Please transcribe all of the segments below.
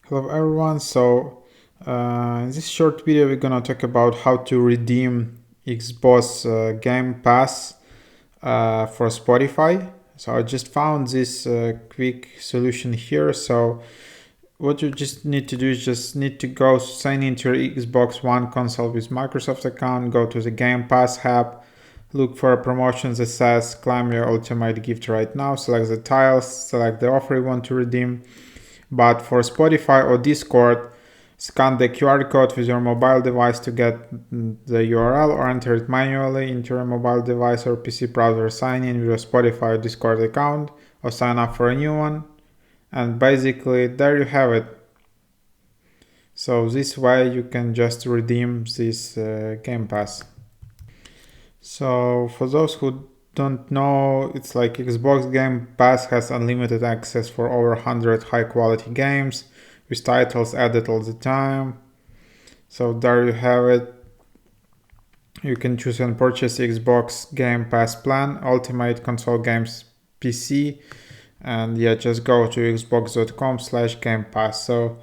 Hello everyone. In this short video we're gonna talk about how to redeem Xbox Game Pass for Spotify. So I just found this quick solution here. So what you just need to do is just need to go sign into your Xbox One console with Microsoft account, go to the Game Pass app, look for a promotion that says claim your ultimate gift right now, select the tiles, select the offer you want to redeem. But for Spotify or Discord, scan the QR code with your mobile device to get the URL or enter it manually into your mobile device or PC browser. Sign in with your Spotify or Discord account or sign up for a new one. And basically, there you have it. So this way you can just redeem this Game Pass. So for those who don't know, it's like Xbox Game Pass has unlimited access for over 100 high quality games with titles added all the time. So there you have it. You can choose and purchase Xbox Game Pass plan, Ultimate Console Games PC, and yeah, just go to xbox.com/Game Pass. So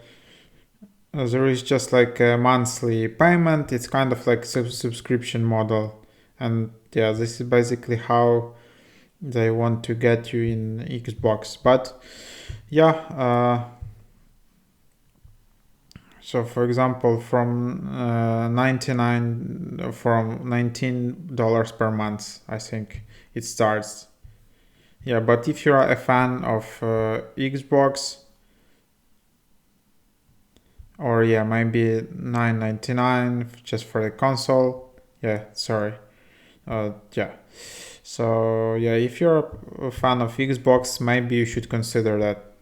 there is just like a monthly payment. It's kind of like subscription model, and yeah, this is basically how they want to get you in Xbox. But yeah, so for example, from $19 per month, I think it starts. Yeah, but if you're a fan of Xbox, or yeah, maybe $9.99 just for the console. Yeah, sorry. Yeah. So yeah, if you're a fan of Xbox, maybe you should consider that.